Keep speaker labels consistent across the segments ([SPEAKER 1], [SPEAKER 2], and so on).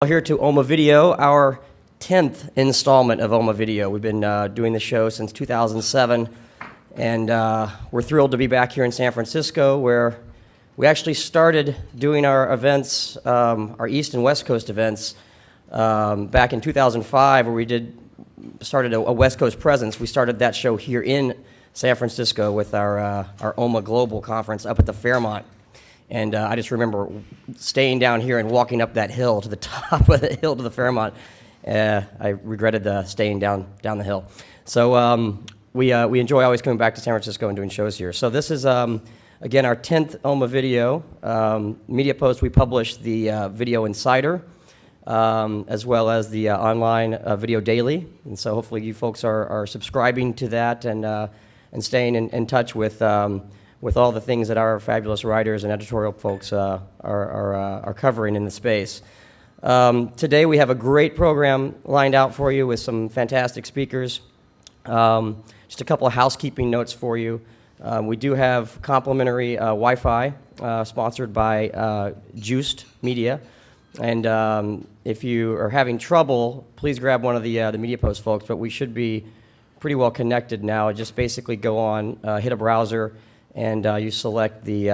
[SPEAKER 1] Here to OMMA Video, our 10th installment of OMMA Video. We've been doing the show since 2007, and we're thrilled to be back here in San Francisco, where we actually started doing our events, our East and West Coast events, back in 2005, where we started a West Coast presence. We started that show here in San Francisco with our OMMA Global Conference up at the Fairmont. And I just remember staying down here and walking up that hill to the top of the hill to the Fairmont. I regretted staying down the hill. So we enjoy always coming back to San Francisco and doing shows here. So this is, again, our 10th OMMA Video. MediaPost, we publish the Video Insider, as well as the online Video Daily. And so hopefully you folks are subscribing to that and staying in touch with all the things that our fabulous writers and editorial folks are covering in the space. Today we have a great program lined out for you with some fantastic speakers. Just a couple of housekeeping notes for you. We do have complimentary Wi-Fi sponsored by Juiced Media. And if you are having trouble, please grab one of the MediaPost folks, but we should be pretty well connected now. Just basically go on, hit a browser, and you select the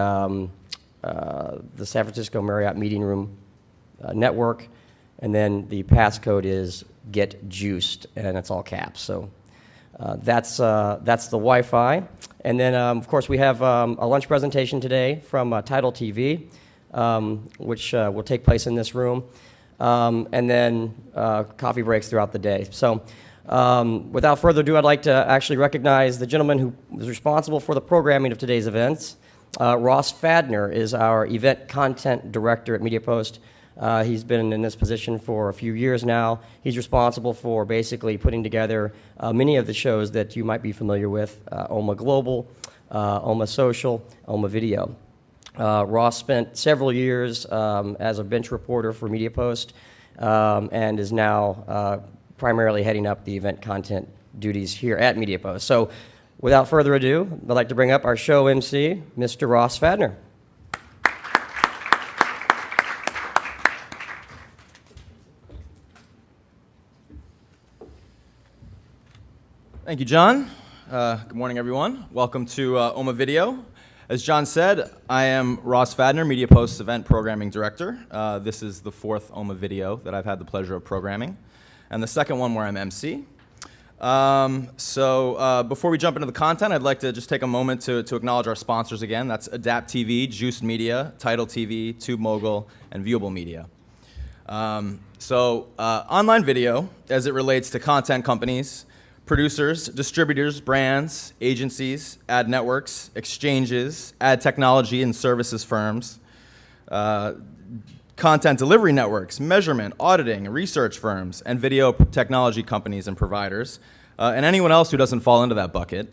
[SPEAKER 1] San Francisco Marriott Meeting Room network, and then the passcode is Get Juiced, and it's all caps. So that's the Wi-Fi, and then of course we have a lunch presentation today from Tidal TV, which will take place in this room, and then coffee breaks throughout the day. So. Without further ado, I'd like to actually recognize the gentleman who is responsible for the programming of today's events. Ross Fadner is our event content director at MediaPost. He's been in this position for a few years now. He's responsible for basically putting together many of the shows that you might be familiar with, OMMA Global, OMMA Social, OMMA Video. Ross spent several years as a bench reporter for MediaPost and is now primarily heading up the event content duties here at MediaPost. So without further ado, I'd like to bring up our show MC, Mr. Ross Fadner.
[SPEAKER 2] Thank you, John. Good morning, everyone. Welcome to OMMA Video. As John said, I am Ross Fadner, MediaPost's event programming director. This is the fourth OMMA Video that I've had the pleasure of programming, and the second one where I'm MC. Before we jump into the content, I'd like to just take a moment to acknowledge our sponsors again. That's Adapt TV, Juiced Media, Tidal TV, TubeMogul, and Viewable Media. Online video, as it relates to content companies, producers, distributors, brands, agencies, ad networks, exchanges, ad technology and services firms, content delivery networks, measurement, auditing, research firms, and video technology companies and providers, and anyone else who doesn't fall into that bucket.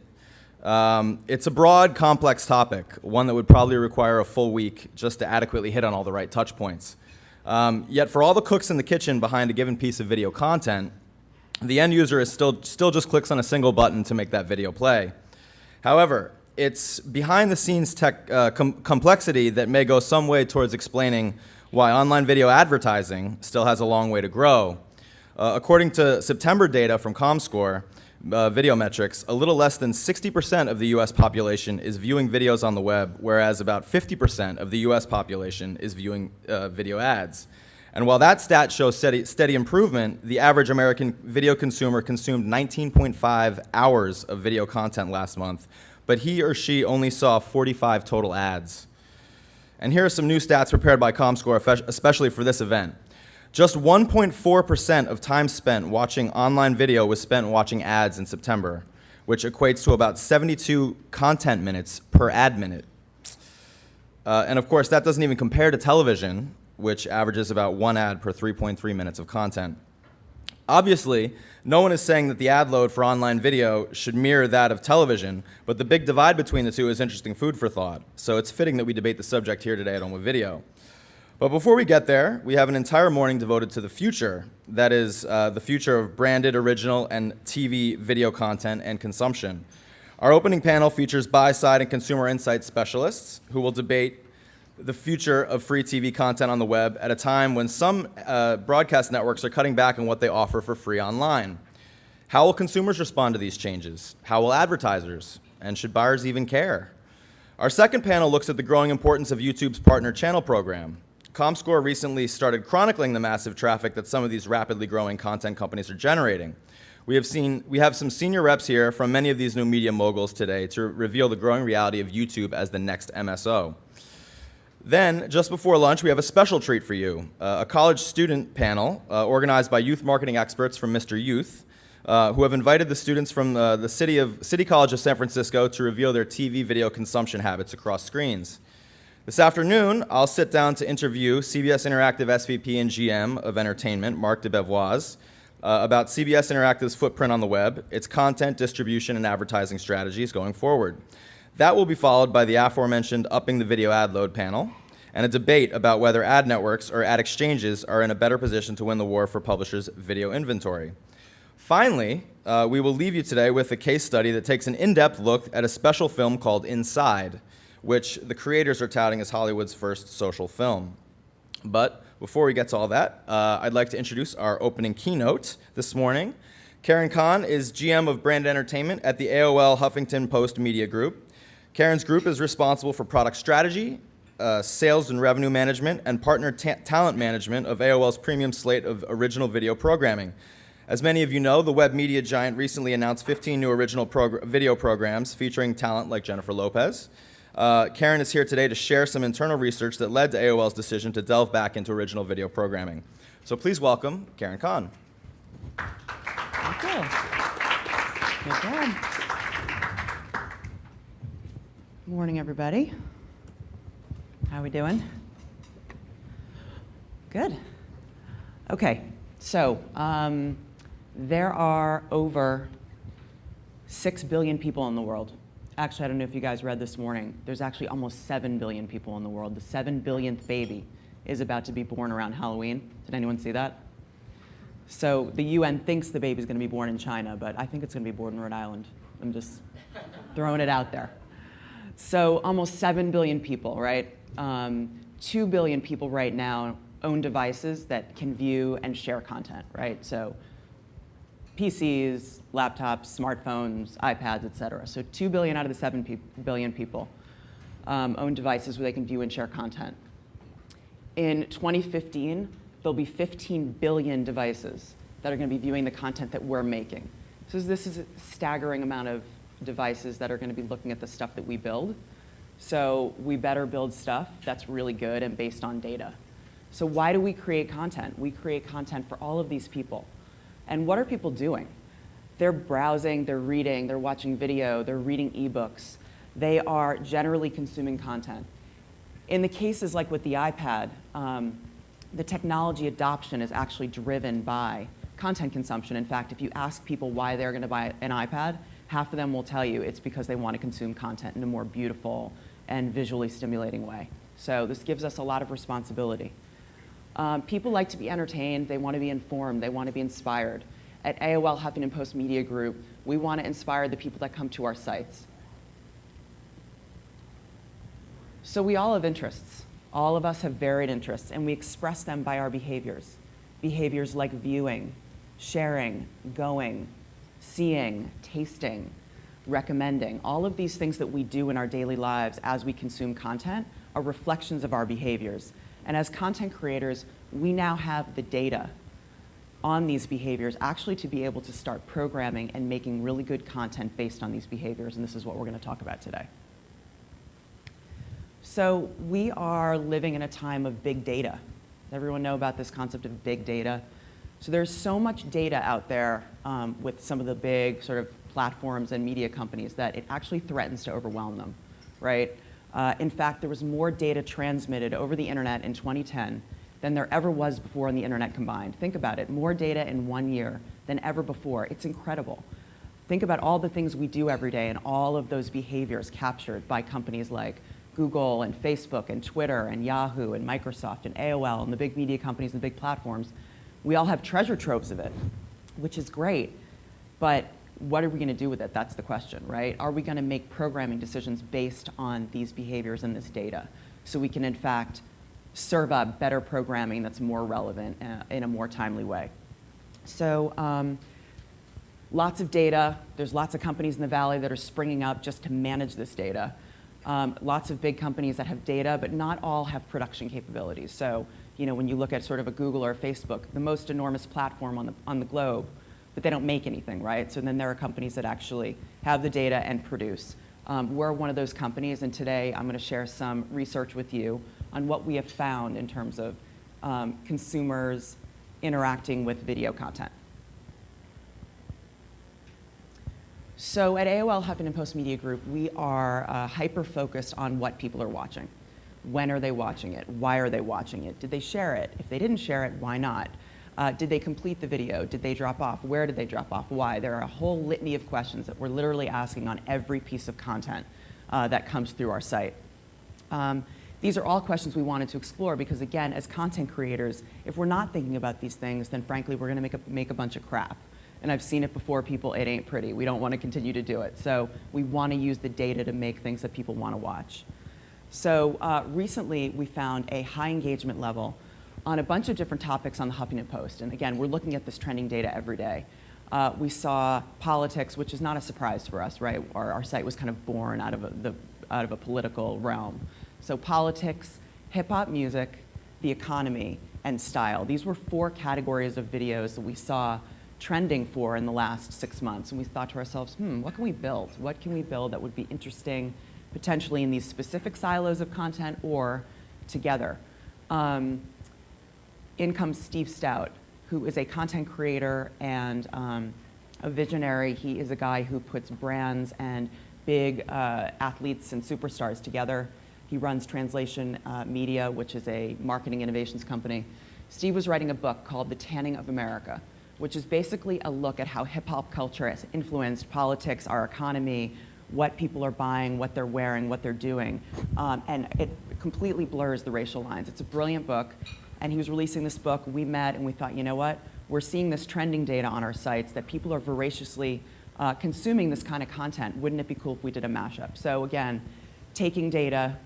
[SPEAKER 2] It's a broad, complex topic, one that would probably require a full week just to adequately hit on all the right touch points. Yet for all the cooks in the kitchen behind a given piece of video content, the end user is still just clicks on a single button to make that video play. However, it's behind-the-scenes tech complexity that may go some way towards explaining why online video advertising still has a long way to grow. According to September data from ComScore, video metrics, a little less than 60% of the US population is viewing videos on the web, whereas about 50% of the US population is viewing video ads. And while that stat shows steady improvement, the average American video consumer consumed 19.5 hours of video content last month, but he or she only saw 45 total ads. And here are some new stats prepared by ComScore, especially for this event. Just 1.4% of time spent watching online video was spent watching ads in September, which equates to about 72 content minutes per ad minute. And of course, that doesn't even compare to television, which averages about one ad per 3.3 minutes of content. Obviously, no one is saying that the ad load for online video should mirror that of television, but the big divide between the two is interesting food for thought, so it's fitting that we debate the subject here today at OMMA Video. But before we get there, we have an entire morning devoted to the future, that is, the future of branded, original, and TV video content and consumption. Our opening panel features buy-side and consumer insights specialists who will debate the future of free TV content on the web at a time when some broadcast networks are cutting back on what they offer for free online. How will consumers respond to these changes? How will advertisers? And should buyers even care? Our second panel looks at the growing importance of YouTube's partner channel program. Comscore recently started chronicling the massive traffic that some of these rapidly growing content companies are generating. We have some senior reps here from many of these new media moguls today to reveal the growing reality of YouTube as the next MSO. Then, just before lunch, we have a special treat for you, a college student panel organized by youth marketing experts from Mr. Youth, who have invited the students from the City College of San Francisco to reveal their TV video consumption habits across screens. This afternoon, I'll sit down to interview CBS Interactive SVP and GM of Entertainment, Marc DeBevoise, about CBS Interactive's footprint on the web, its content, distribution, and advertising strategies going forward. That will be followed by the aforementioned Upping the Video Ad Load panel, and a debate about whether ad networks or ad exchanges are in a better position to win the war for publishers' video inventory. Finally, we will leave you today with a case study that takes an in-depth look at a special film called Inside, which the creators are touting as Hollywood's first social film. But before we get to all that, I'd like to introduce our opening keynote this morning. Cahn is GM of Brand Entertainment at the AOL-Huffington Post Media Group. Karen's group is responsible for product strategy, sales and revenue management, and partner talent management of AOL's premium slate of original video programming. As many of you know, the web media giant recently announced 15 new original video programs featuring talent like Jennifer Lopez. Karen is here today to share some internal research that led to AOL's decision to delve back into original video programming. So please welcome Cahn.
[SPEAKER 3] Thank you. No problem. Good morning, everybody. How we doing? Good. Okay, so there are over 6 billion people in the world. Actually, I don't know if you guys read this morning. There's actually almost 7 billion people in the world. The 7 billionth baby is about to be born around Halloween. Did anyone see that? So the UN thinks the baby's going to be born in China, but I think it's going to be born in Rhode Island. I'm just throwing it out there. So almost 7 billion people, right? 2 billion people right now own devices that can view and share content, right? So PCs, laptops, smartphones, iPads, et cetera. So 2 billion out of the 7 billion people own devices where they can view and share content. In 2015, there'll be 15 billion devices that are going to be viewing the content that we're making. So this is a staggering amount of devices that are going to be looking at the stuff that we build. So we better build stuff that's really good and based on data. So why do we create content? We create content for all of these people. And what are people doing? They're browsing, they're reading, they're watching video, they're reading ebooks. They are generally consuming content. In the cases like with the iPad, the technology adoption is actually driven by content consumption. In fact, if you ask people why they're going to buy an iPad, half of them will tell you it's because they want to consume content in a more beautiful and visually stimulating way. So this gives us a lot of responsibility. People like to be entertained, they want to be informed, they want to be inspired. At AOL-Huffington Post Media Group, we want to inspire the people that come to our sites. So we all have interests. All of us have varied interests, and we express them by our behaviors. Behaviors like viewing, sharing, going, seeing, tasting, recommending. All of these things that we do in our daily lives as we consume content are reflections of our behaviors. And as content creators, we now have the data on these behaviors actually to be able to start programming and making really good content based on these behaviors, and this is what we're going to talk about today. So we are living in a time of big data. Does everyone know about this concept of big data? So there's so much data out there with some of the big sort of platforms and media companies that it actually threatens to overwhelm them, right? In fact, there was more data transmitted over the internet in 2010 than there ever was before on the internet combined. Think about it, more data in 1 year than ever before. It's incredible. Think about all the things we do every day and all of those behaviors captured by companies like Google and Facebook and Twitter and Yahoo and Microsoft and AOL and the big media companies and the big platforms. We all have treasure troves of it, which is great, but what are we going to do with it? That's the question, right? Are we going to make programming decisions based on these behaviors and this data? so we can, in fact, serve up better programming that's more relevant in a more timely way. So lots of data. There's lots of companies in the Valley that are springing up just to manage this data. Lots of big companies that have data, but not all have production capabilities. So, you know, when you look at sort of a Google or a Facebook, the most enormous platform on the globe, but they don't make anything, right? So then there are companies that actually have the data and produce. We're one of those companies, and today I'm going to share some research with you on what we have found in terms of consumers interacting with video content. So at AOL-Huffington Post Media Group, we are hyper-focused on what people are watching. When are they watching it? Why are they watching it? Did they share it? If they didn't share it, why not? Did they complete the video? Did they drop off? Where did they drop off? Why? There are a whole litany of questions that we're literally asking on every piece of content that comes through our site. These are all questions we wanted to explore because, again, as content creators, if we're not thinking about these things, then frankly, we're going to make a bunch of crap. And I've seen it before, people, it ain't pretty. We don't want to continue to do it. So we want to use the data to make things that people want to watch. So recently, we found a high engagement level on a bunch of different topics on the Huffington Post. And again, we're looking at this trending data every day. We saw politics, which is not a surprise for us, right? Our site was kind of born out of a political realm. So politics, hip-hop music, the economy, and style. These were 4 categories of videos that we saw trending for in the last 6 months. And we thought to ourselves, what can we build? What can we build that would be interesting, potentially in these specific silos of content or together? In comes Steve Stout, who is a content creator and a visionary. He is a guy who puts brands and big athletes and superstars together. He runs Translation Media, which is a marketing innovations company. Steve was writing a book called The Tanning of America, which is basically a look at how hip-hop culture has influenced politics, our economy, what people are buying, what they're wearing, what they're doing. And it completely blurs the racial lines. It's a brilliant book. And he was releasing this book. We met and we thought, you know what? We're seeing this trending data on our sites that people are voraciously consuming this kind of content. Wouldn't it be cool if we did a mashup? So again, taking data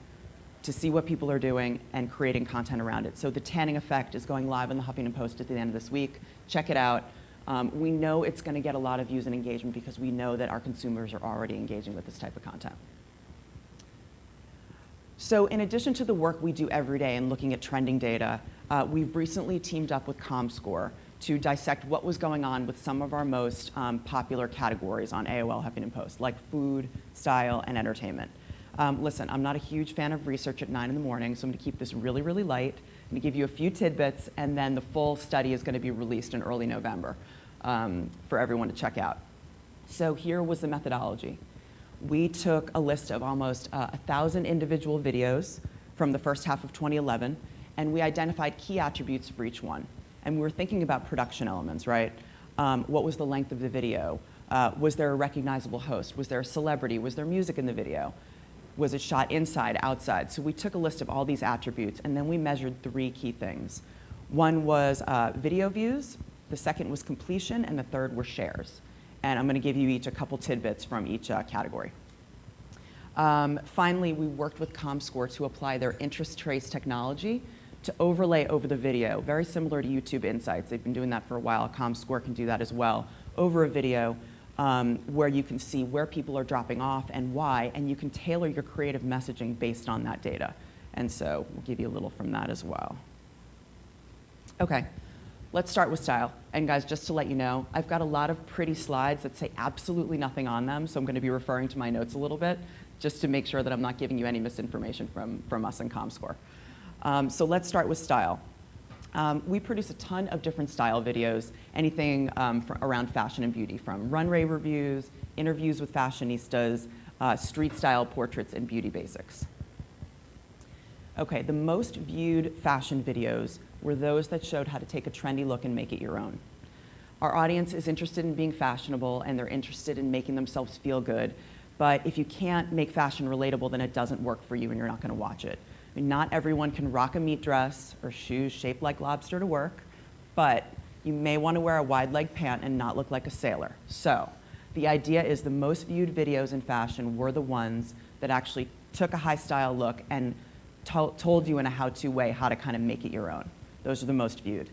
[SPEAKER 3] to see what people are doing and creating content around it. So the tanning effect is going live on the Huffington Post at the end of this week. Check it out. We know it's going to get a lot of views and engagement because we know that our consumers are already engaging with this type of content. So in addition to the work we do every day in looking at trending data, we've recently teamed up with ComScore to dissect what was going on with some of our most popular categories on AOL-Huffington Post, like food, style, and entertainment. Listen, I'm not a huge fan of research at 9 in the morning, so I'm going to keep this really, really light. I'm going to give you a few tidbits, and then the full study is going to be released in early November for everyone to check out. So here was the methodology. We took a list of almost 1,000 individual videos from the first half of 2011, and we identified key attributes for each one. And we were thinking about production elements, right? What was the length of the video? Was there a recognizable host? Was there a celebrity? Was there music in the video? Was it shot inside, outside? So we took a list of all these attributes, and then we measured 3 key things. One was video views, the second was completion, and the third were shares. And I'm going to give you each a couple tidbits from each category. Finally, we worked with ComScore to apply their interest trace technology to overlay over the video, very similar to YouTube Insights. They've been doing that for a while. ComScore can do that as well, over a video where you can see where people are dropping off and why, and you can tailor your creative messaging based on that data. And so we'll give you a little from that as well. Okay. Let's start with style. And guys, just to let you know, I've got a lot of pretty slides that say absolutely nothing on them, so I'm going to be referring to my notes a little bit, just to make sure that I'm not giving you any misinformation from us in ComScore. So let's start with style. We produce a ton of different style videos, anything around fashion and beauty, from runway reviews, interviews with fashionistas, street style portraits, and beauty basics. Okay, the most viewed fashion videos were those that showed how to take a trendy look and make it your own. Our audience is interested in being fashionable, and they're interested in making themselves feel good. But if you can't make fashion relatable, then it doesn't work for you and you're not going to watch it. I mean, not everyone can rock a meat dress or shoes shaped like lobster to work, but you may want to wear a wide leg pant and not look like a sailor. So the idea is the most viewed videos in fashion were the ones that actually took a high style look and told you in a how-to way how to kind of make it your own. Those are the most viewed.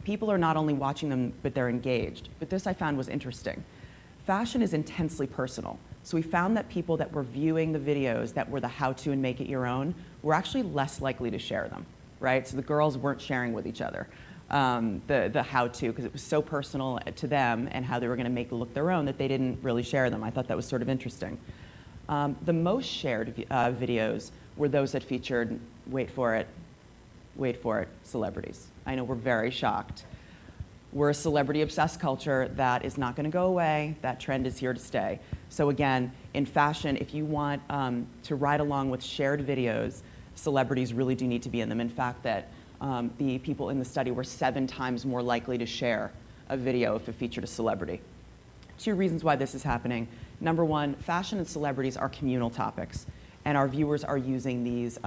[SPEAKER 3] People are not only watching them, but they're engaged. But this I found was interesting. Fashion is intensely personal. So we found that people that were viewing the videos that were the how-to and make it your own were actually less likely to share them, right? So the girls weren't sharing with each other the how-to, because it was so personal to them and how they were going to make it look their own that they didn't really share them. I thought that was sort of interesting. The most shared videos were those that featured, wait for it, celebrities. I know we're very shocked. We're a celebrity-obsessed culture that is not going to go away. That trend is here to stay. So again, in fashion, if you want to ride along with shared videos, celebrities really do need to be in them. In fact, that the people in the study were 7 times more likely to share a video if it featured a celebrity. 2 reasons why this is happening. Number 1, fashion and celebrities are communal topics, and our viewers are using these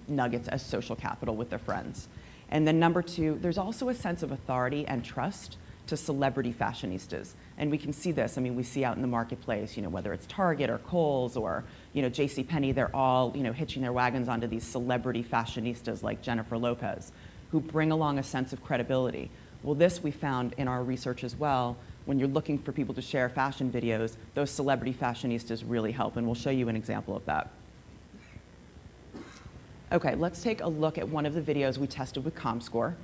[SPEAKER 3] nuggets as social capital with their friends. And then number 2, there's also a sense of authority and trust to celebrity fashionistas. And we can see this. I mean, we see out in the marketplace, whether it's Target or Kohl's or, JCPenney, they're all, hitching their wagons onto these celebrity fashionistas like Jennifer Lopez, who bring along a sense of credibility. Well, this we found in our research as well. When you're looking for people to share fashion videos, those celebrity fashionistas really help, and we'll show you an example of that. Okay, let's take a look at one of the videos we tested with ComScore.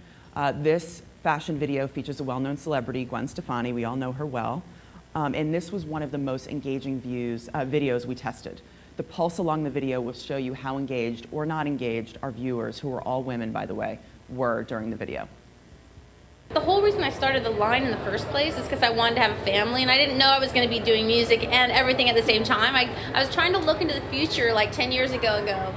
[SPEAKER 3] This fashion video features a well-known celebrity, Gwen Stefani. We all know her well. And this was one of the most engaging videos we tested. The pulse along the video will show you how engaged or not engaged our viewers, who are all women, by the way, were during the video.
[SPEAKER 4] The whole reason I started the line in the first place is because I wanted to have a family, and I didn't know I was going to be doing music and everything at the same time. I was trying to look into the future like 10 years ago and go,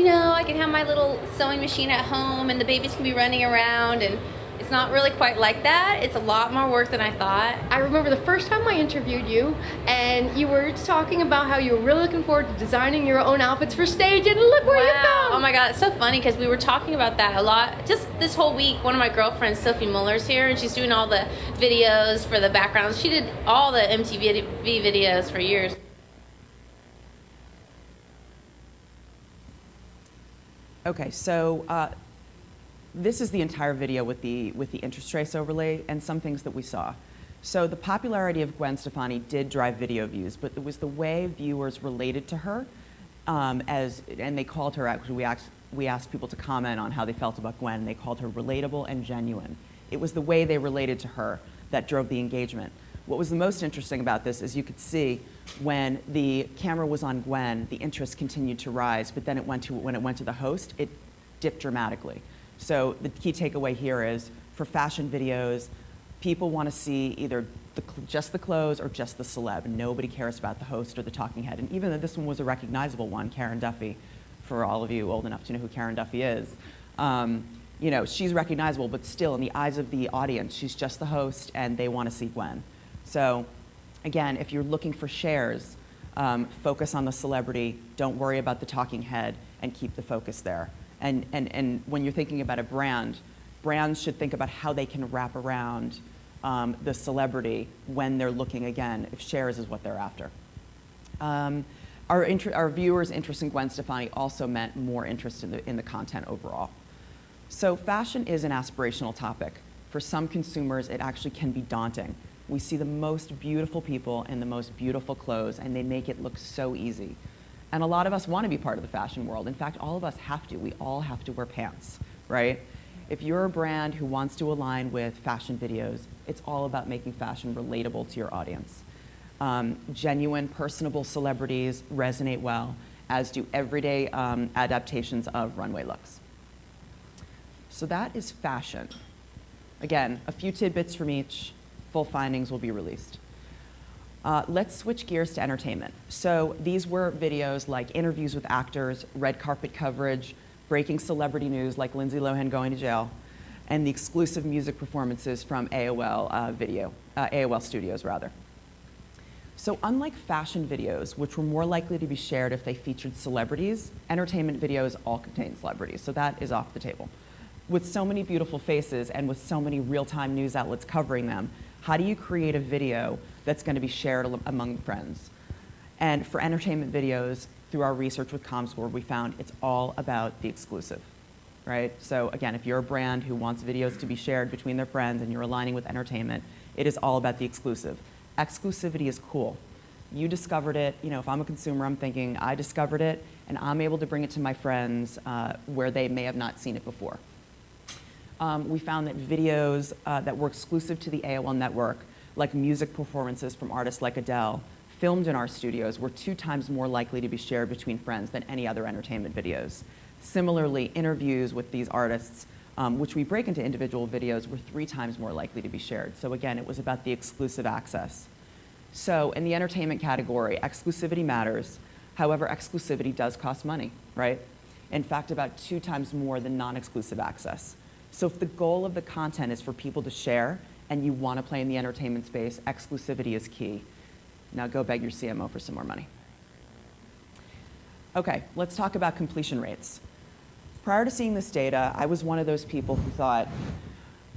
[SPEAKER 4] I can have my little sewing machine at home and the babies can be running around, and it's not really quite like that. It's a lot more work than I thought.
[SPEAKER 5] I remember the first time I interviewed you, and you were talking about how you were really looking forward to designing your own outfits for stage, and look where you found.
[SPEAKER 4] Oh my God, it's so funny because we were talking about that a lot. Just this whole week, one of my girlfriends, Sophie Muller's here, and she's doing all the videos for the backgrounds. She did all the MTV videos for years.
[SPEAKER 3] Okay, so this is the entire video with the interest trace overlay and some things that we saw. So the popularity of Gwen Stefani did drive video views, but it was the way viewers related to her, and they called her, actually we asked people to comment on how they felt about Gwen, and they called her relatable and genuine. It was the way they related to her that drove the engagement. What was the most interesting about this is you could see when the camera was on Gwen, the interest continued to rise, but then when it went to the host, it dipped dramatically. So the key takeaway here is, for fashion videos, people want to see either just the clothes or just the celeb. Nobody cares about the host or the talking head. And even though this one was a recognizable one, Karen Duffy, for all of you old enough to know who Karen Duffy is, she's recognizable, but still in the eyes of the audience, she's just the host and they want to see Gwen. So again, if you're looking for shares, focus on the celebrity, don't worry about the talking head, and keep the focus there. And when you're thinking about a brand, brands should think about how they can wrap around the celebrity when they're looking, again, if shares is what they're after. Our viewers' interest in Gwen Stefani also meant more interest in the content overall. So fashion is an aspirational topic. For some consumers, it actually can be daunting. We see the most beautiful people in the most beautiful clothes, and they make it look so easy. And a lot of us want to be part of the fashion world. In fact, all of us have to. We all have to wear pants, right? If you're a brand who wants to align with fashion videos, it's all about making fashion relatable to your audience. Genuine, personable celebrities resonate well, as do everyday adaptations of runway looks. So that is fashion. Again, a few tidbits from each. Full findings will be released. Let's switch gears to entertainment. So these were videos like interviews with actors, red carpet coverage, breaking celebrity news like Lindsay Lohan going to jail, and the exclusive music performances from AOL Studios, rather. So unlike fashion videos, which were more likely to be shared if they featured celebrities, entertainment videos all contain celebrities, so that is off the table. With so many beautiful faces and with so many real-time news outlets covering them, how do you create a video that's going to be shared among friends? And for entertainment videos, through our research with ComScore, we found it's all about the exclusive, right? So again, if you're a brand who wants videos to be shared between their friends and you're aligning with entertainment, it is all about the exclusive. Exclusivity is cool. You discovered it. You know, if I'm a consumer, I'm thinking, I discovered it, and I'm able to bring it to my friends where they may have not seen it before. We found that videos that were exclusive to the AOL network, like music performances from artists like Adele, filmed in our studios, were 2 times more likely to be shared between friends than any other entertainment videos. Similarly, interviews with these artists, which we break into individual videos, were 3 times more likely to be shared. So again, it was about the exclusive access. So in the entertainment category, exclusivity matters. However, exclusivity does cost money, right? In fact, about 2 times more than non-exclusive access. So if the goal of the content is for people to share and you want to play in the entertainment space, exclusivity is key. Now go beg your CMO for some more money. Okay, let's talk about completion rates. Prior to seeing this data, I was one of those people who thought,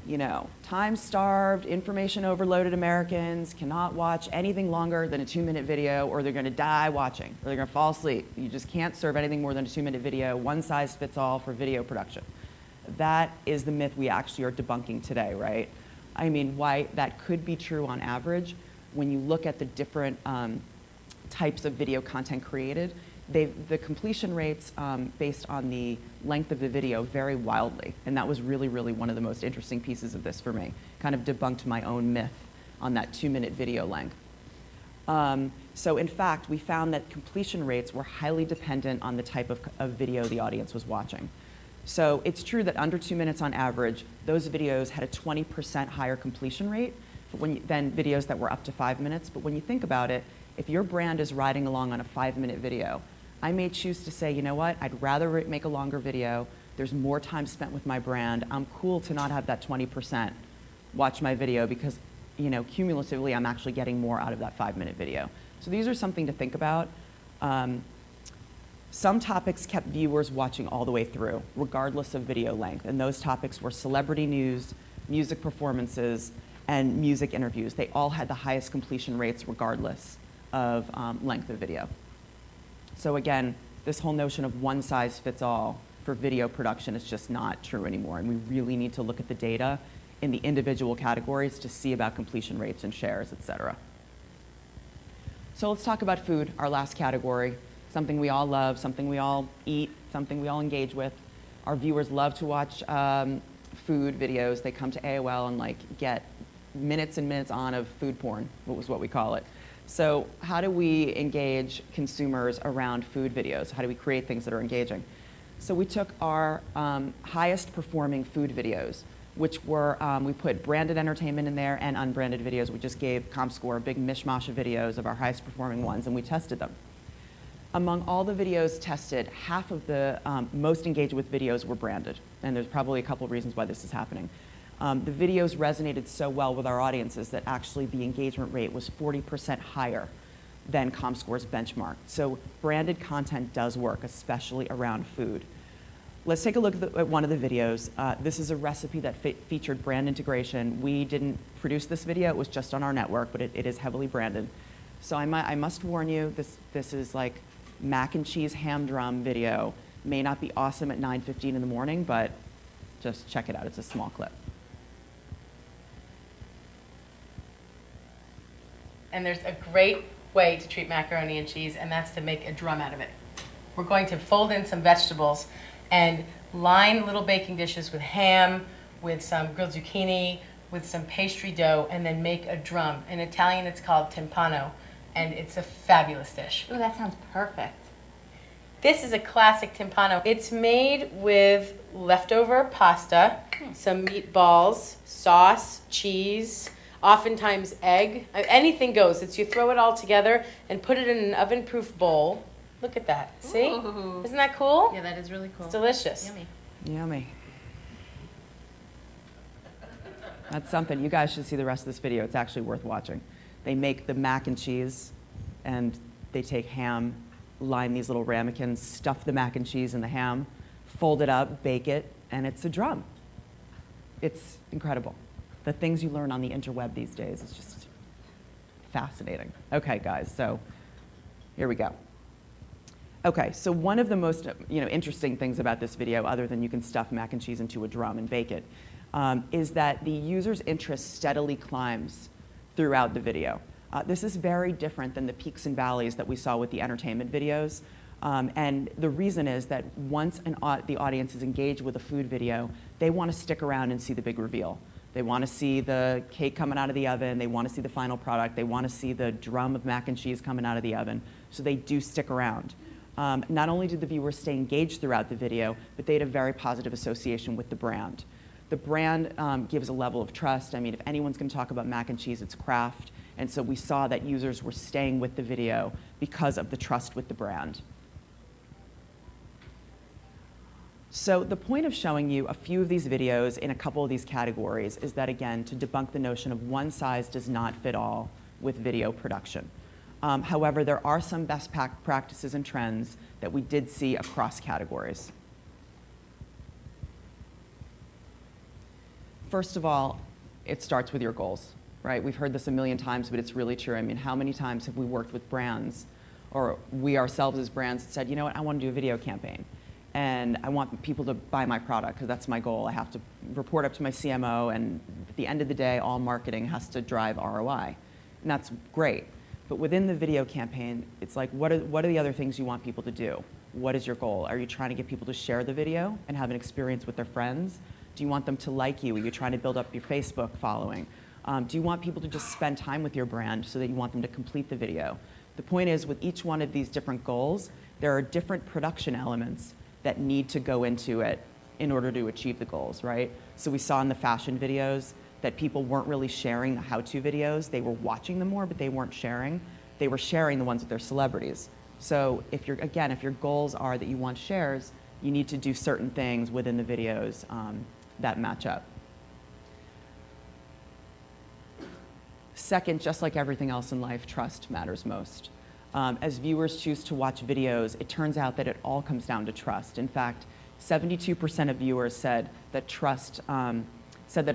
[SPEAKER 3] you know, time-starved, information-overloaded Americans cannot watch anything longer than a 2-minute video, or they're going to die watching, or they're going to fall asleep. You just can't serve anything more than a 2-minute video, one size fits all for video production. That is the myth we actually are debunking today, right? I mean, why that could be true on average, when you look at the different types of video content created, the completion rates based on the length of the video vary wildly. And that was really, really one of the most interesting pieces of this for me. Kind of debunked my own myth on that 2-minute video length. So in fact, we found that completion rates were highly dependent on the type of video the audience was watching. So it's true that under 2 minutes on average, those videos had a 20% higher completion rate than videos that were up to 5 minutes. But when you think about it, if your brand is riding along on a 5-minute video, I may choose to say, you know what, I'd rather make a longer video. There's more time spent with my brand. I'm cool to not have that 20% watch my video because, you know, cumulatively, I'm actually getting more out of that 5-minute video. So these are something to think about. Some topics kept viewers watching all the way through, regardless of video length. And those topics were celebrity news, music performances, and music interviews. They all had the highest completion rates regardless of length of video. So again, this whole notion of one size fits all for video production is just not true anymore. And we really need to look at the data in the individual categories to see about completion rates and shares, et cetera. So let's talk about food, our last category. Something we all love, something we all eat, something we all engage with. Our viewers love to watch food videos. They come to AOL and like get minutes and minutes on of food porn, was what we call it. So how do we engage consumers around food videos? How do we create things that are engaging? So we took our highest performing food videos, which were, we put branded entertainment in there and unbranded videos. We just gave ComScore a big mishmash of videos of our highest performing ones, and we tested them. Among all the videos tested, half of the most engaged with videos were branded. And there's probably a couple of reasons why this is happening. The videos resonated so well with our audiences that actually the engagement rate was 40% higher than ComScore's benchmark. So branded content does work, especially around food. Let's take a look at one of the videos. This is a recipe that featured brand integration. We didn't produce this video, it was just on our network, but it is heavily branded. So I must warn you, this is like mac and cheese ham drum video. May not be awesome at 9:15 in the morning, but just check it out, it's a small clip.
[SPEAKER 6] And there's a great way to treat macaroni and cheese, and that's to make a drum out of it. We're going to fold in some vegetables and line little baking dishes with ham, with some grilled zucchini, with some pastry dough, and then make a drum. In Italian, it's called timpano, and it's a fabulous dish.
[SPEAKER 4] Ooh, that sounds perfect.
[SPEAKER 6] This is a classic timpano. It's made with leftover pasta, some meatballs, sauce, cheese, oftentimes egg. Anything goes. It's you throw it all together and put it in an oven-proof bowl. Look at that. See?
[SPEAKER 4] Ooh.
[SPEAKER 6] Isn't that cool?
[SPEAKER 4] Yeah, that is really cool.
[SPEAKER 6] It's delicious.
[SPEAKER 4] Yummy.
[SPEAKER 3] Yummy. That's something. You guys should see the rest of this video. It's actually worth watching. They make the mac and cheese, and they take ham, line these little ramekins, stuff the mac and cheese in the ham, fold it up, bake it, and it's a drum. It's incredible. The things you learn on the interweb these days is just fascinating. Okay, guys, so here we go. Okay, so one of the most interesting things about this video, other than you can stuff mac and cheese into a drum and bake it, is that the user's interest steadily climbs throughout the video. This is very different than the peaks and valleys that we saw with the entertainment videos. And the reason is that once the audience is engaged with a food video, they want to stick around and see the big reveal. They want to see the cake coming out of the oven. They want to see the final product. They want to see the drum of mac and cheese coming out of the oven. So they do stick around. Not only did the viewers stay engaged throughout the video, but they had a very positive association with the brand. The brand gives a level of trust. I mean, if anyone's going to talk about mac and cheese, it's Kraft. And so we saw that users were staying with the video because of the trust with the brand. So the point of showing you a few of these videos in a couple of these categories is that, again, to debunk the notion of one size does not fit all with video production. However, there are some best practices and trends that we did see across categories. First of all, it starts with your goals, right? We've heard this a million times, but it's really true. I mean, how many times have we worked with brands, or we ourselves as brands said, you know what, I want to do a video campaign. And I want people to buy my product because that's my goal. I have to report up to my CMO, and at the end of the day, all marketing has to drive ROI. And that's great. But within the video campaign, it's like, what are the other things you want people to do? What is your goal? Are you trying to get people to share the video and have an experience with their friends? Do you want them to like you? Are you trying to build up your Facebook following? Do you want people to just spend time with your brand so that you want them to complete the video? The point is, with each one of these different goals, there are different production elements that need to go into it in order to achieve the goals, right? So we saw in the fashion videos that people weren't really sharing the how-to videos. They were watching them more, but they weren't sharing. They were sharing the ones with their celebrities. So if your goals are that you want shares, you need to do certain things within the videos that match up. Second, just like everything else in life, trust matters most. As viewers choose to watch videos, it turns out that it all comes down to trust. In fact, 72% of viewers said that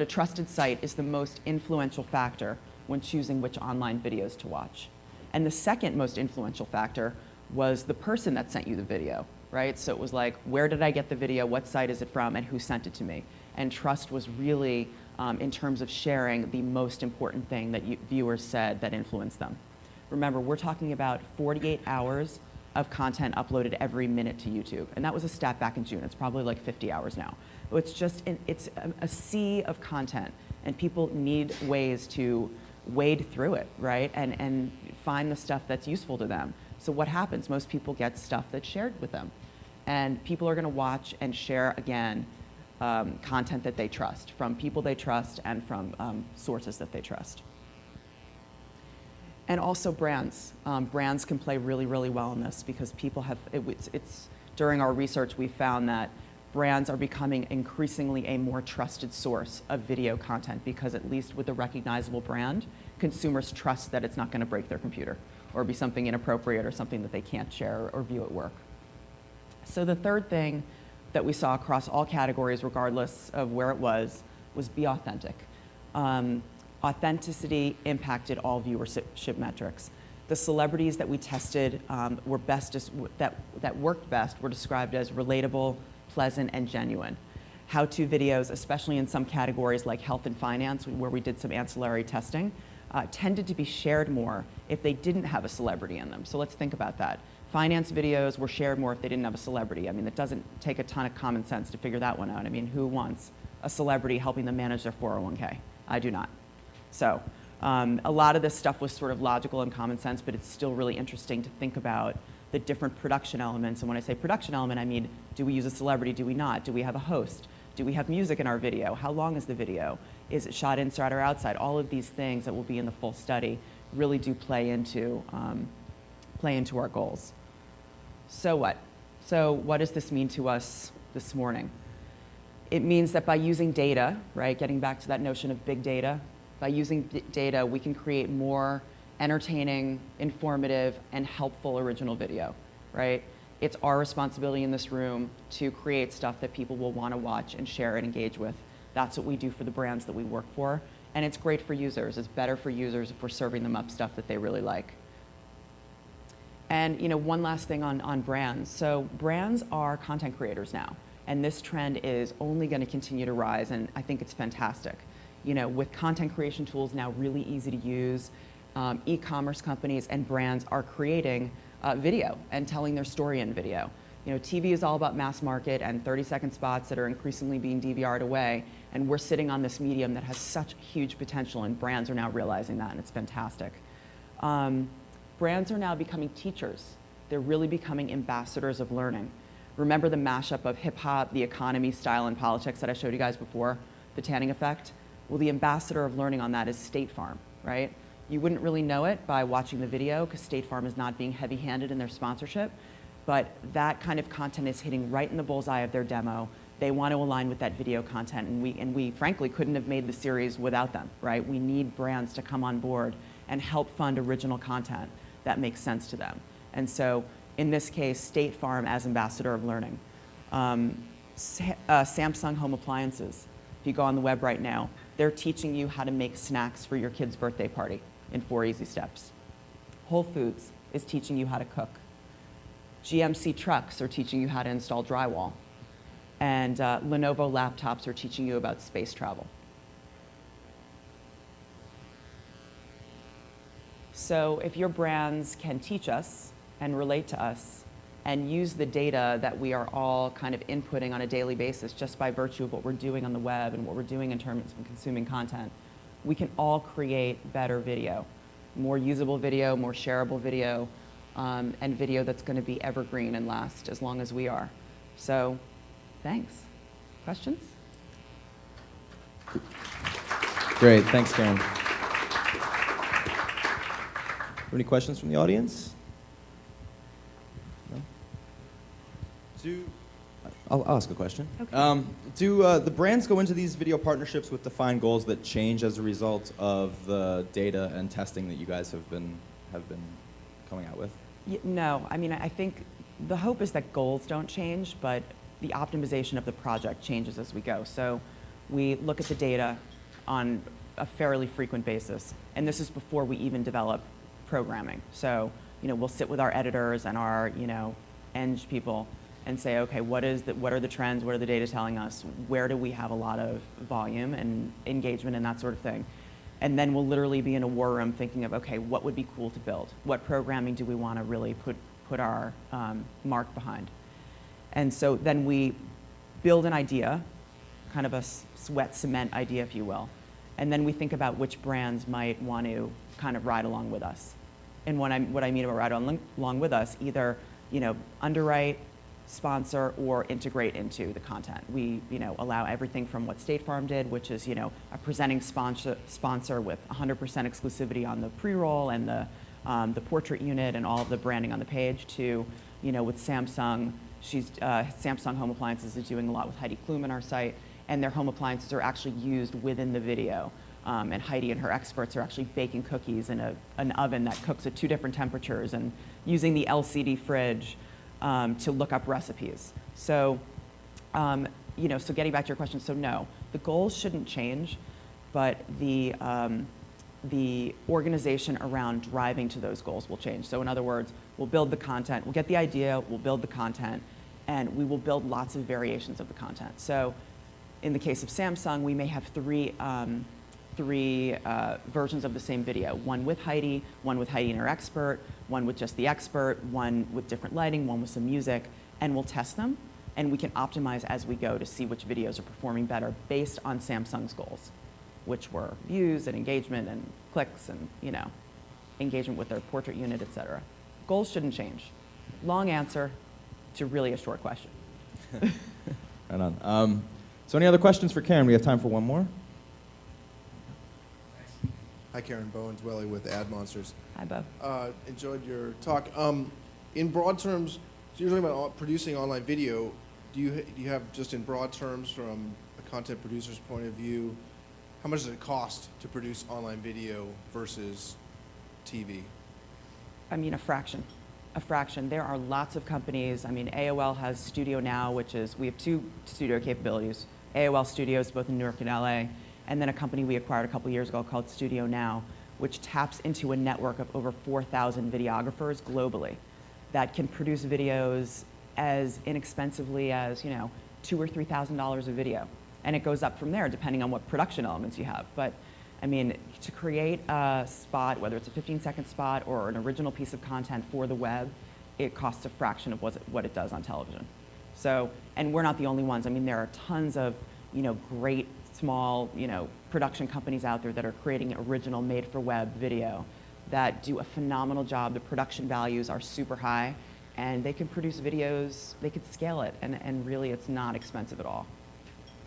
[SPEAKER 3] a trusted site is the most influential factor when choosing which online videos to watch. And the second most influential factor was the person that sent you the video, right? So it was like, where did I get the video? What site is it from? And who sent it to me? And trust was really, in terms of sharing, the most important thing that viewers said that influenced them. Remember, we're talking about 48 hours of content uploaded every minute to YouTube. And that was a stat back in June. It's probably like 50 hours now. But it's a sea of content, and people need ways to wade through it, right? And find the stuff that's useful to them. So what happens? Most people get stuff that's shared with them. And people are going to watch and share, again, content that they trust, from people they trust and from sources that they trust. And also brands. Brands can play really, really well in this because people have, during our research, we found that brands are becoming increasingly a more trusted source of video content because, at least with a recognizable brand, consumers trust that it's not going to break their computer or be something inappropriate or something that they can't share or view at work. So the third thing that we saw across all categories, regardless of where it was be authentic. Authenticity impacted all viewership metrics. The celebrities that we tested that worked best were described as relatable, pleasant, and genuine. How-to videos, especially in some categories like health and finance, where we did some ancillary testing, tended to be shared more if they didn't have a celebrity in them. So let's think about that. Finance videos were shared more if they didn't have a celebrity. I mean, it doesn't take a ton of common sense to figure that one out. I mean, who wants a celebrity helping them manage their 401k? I do not. So a lot of this stuff was sort of logical and common sense, but it's still really interesting to think about the different production elements. And when I say production element, I mean, do we use a celebrity? Do we not? Do we have a host? Do we have music in our video? How long is the video? Is it shot inside or outside? All of these things that will be in the full study really do play into our goals. So what? So what does this mean to us this morning? It means that by using data, right, getting back to that notion of big data, by using data, we can create more entertaining, informative, and helpful original video, right? It's our responsibility in this room to create stuff that people will want to watch and share and engage with. That's what we do for the brands that we work for. And it's great for users. It's better for users if we're serving them up stuff that they really like. And one last thing on brands. So brands are content creators now, and this trend is only going to continue to rise, and I think it's fantastic. With content creation tools now really easy to use, e-commerce companies and brands are creating video and telling their story in video. TV is all about mass market and 30-second spots that are increasingly being DVR'd away, and we're sitting on this medium that has such huge potential, and brands are now realizing that, and it's fantastic. Brands are now becoming teachers. They're really becoming ambassadors of learning. Remember the mashup of hip hop, the economy, style, and politics that I showed you guys before, the tanning effect? Well, the ambassador of learning on that is State Farm, right? You wouldn't really know it by watching the video because State Farm is not being heavy-handed in their sponsorship, but that kind of content is hitting right in the bullseye of their demo. They want to align with that video content, and we frankly couldn't have made the series without them, right? We need brands to come on board and help fund original content that makes sense to them. And so in this case, State Farm as ambassador of learning. Samsung Home Appliances, if you go on the web right now, they're teaching you how to make snacks for your kid's birthday party in 4 easy steps. Whole Foods is teaching you how to cook. GMC trucks are teaching you how to install drywall. And Lenovo laptops are teaching you about space travel. So if your brands can teach us and relate to us and use the data that we are all kind of inputting on a daily basis just by virtue of what we're doing on the web and what we're doing in terms of consuming content, we can all create better video, more usable video, more shareable video, and video that's going to be evergreen and last as long as we are. So thanks. Questions?
[SPEAKER 2] Great, thanks, Karen. Any questions from the audience? No? I'll ask a question.
[SPEAKER 3] Okay.
[SPEAKER 2] Do the brands go into these video partnerships with defined goals that change as a result of the data and testing that you guys have been coming out with?
[SPEAKER 3] No, I mean, I think the hope is that goals don't change, but the optimization of the project changes as we go. So we look at the data on a fairly frequent basis, and this is before we even develop programming. So, we'll sit with our editors and our, eng people and say, okay, what are the trends? What are the data telling us? Where do we have a lot of volume and engagement and that sort of thing? And then we'll literally be in a war room thinking of, okay, what would be cool to build? What programming do we want to really put our mark behind? And so then we build an idea, kind of a sweat cement idea, if you will. And then we think about which brands might want to kind of ride along with us. And what I mean about ride along with us, either underwrite, sponsor, or integrate into the content. We allow everything from what State Farm did, which is a presenting sponsor with 100% exclusivity on the pre-roll and the portrait unit and all of the branding on the page, to with Samsung. Samsung Home Appliances is doing a lot with Heidi Klum on our site, and their home appliances are actually used within the video. And Heidi and her experts are actually baking cookies in an oven that cooks at 2 different temperatures and using the LCD fridge to look up recipes. So, so getting back to your question, so no, the goals shouldn't change, but the organization around driving to those goals will change. So in other words, we'll build the content, we'll get the idea, we'll build the content, and we will build lots of variations of the content. So in the case of Samsung, we may have three versions of the same video. One with Heidi and her expert, one with just the expert, one with different lighting, one with some music, and we'll test them, and we can optimize as we go to see which videos are performing better based on Samsung's goals, which were views and engagement and clicks and engagement with their portrait unit, et cetera. Goals shouldn't change. Long answer to really a short question.
[SPEAKER 2] Right on. So any other questions for Karen? We have time for one more.
[SPEAKER 7] Hi, Karen. Bowens Welly with Ad Monsters.
[SPEAKER 3] Hi, Bo.
[SPEAKER 7] Enjoyed your talk. In broad terms, so you're talking about producing online video. Do you have, just in broad terms, from a content producer's point of view, how much does it cost to produce online video versus TV?
[SPEAKER 3] I mean, a fraction. There are lots of companies. I mean, AOL has Studio Now, we have 2 studio capabilities. AOL Studios, both in New York and LA, and then a company we acquired a couple years ago called Studio Now, which taps into a network of over 4,000 videographers globally. that can produce videos as inexpensively as, you know, $2,000 or $3,000 a video. And it goes up from there depending on what production elements you have. But I mean, to create a spot, whether it's a 15-second spot or an original piece of content for the web, it costs a fraction of what it does on television. So, and we're not the only ones. I mean, there are tons of, you know, great small, you know, production companies out there that are creating original made-for-web video that do a phenomenal job. The production values are super high, and they can produce videos, they could scale it, and really it's not expensive at all.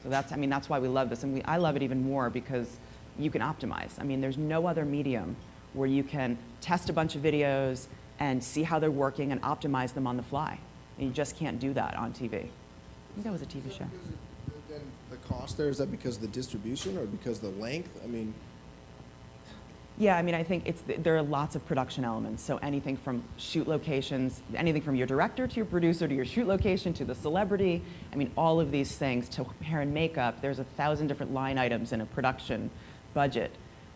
[SPEAKER 3] So that's, I mean, that's why we love this. And I love it even more because you can optimize. I mean, there's no other medium where you can test a bunch of videos and see how they're working and optimize them on the fly. And you just can't do that on TV. I think that was a TV show.
[SPEAKER 7] Then the cost there, is that because of the distribution or because of the length? I mean,
[SPEAKER 3] Yeah, I mean, I think there are lots of production elements. So anything from shoot locations, anything from your director to your producer to your shoot location to the celebrity. I mean, all of these things to hair and makeup. There's 1,000 different line items in a production budget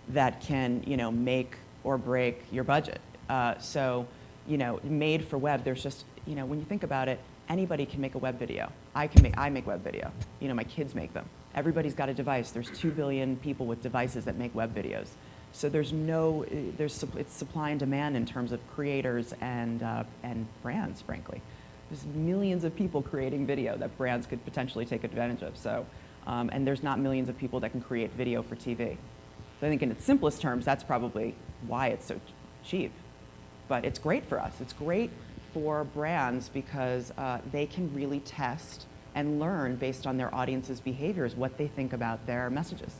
[SPEAKER 3] that can, you know, make or break your budget. So, you know, made for web. There's just, you know, when you think about it, anybody can make a web video. I make web video. You know, my kids make them. Everybody's got a device. There's 2 billion people with devices that make web videos. So it's supply and demand in terms of creators and brands, frankly. There's millions of people creating video that brands could potentially take advantage of. So, and there's not millions of people that can create video for TV. So I think in its simplest terms, that's probably why it's so cheap. But it's great for us. It's great for brands because they can really test and learn based on their audience's behaviors what they think about their messages.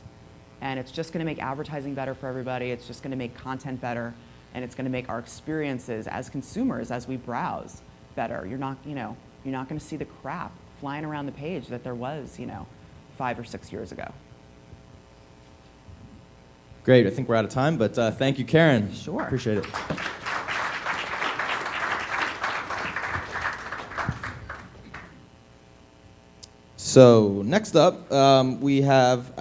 [SPEAKER 3] And it's just going to make advertising better for everybody. It's just going to make content better, and it's going to make our experiences as consumers, as we browse, better. You're not going to see the crap flying around the page that there was, 5 or 6 years ago.
[SPEAKER 2] Great. I think we're out of time, but thank you, Karen.
[SPEAKER 3] Sure.
[SPEAKER 2] Appreciate it. So next up, we have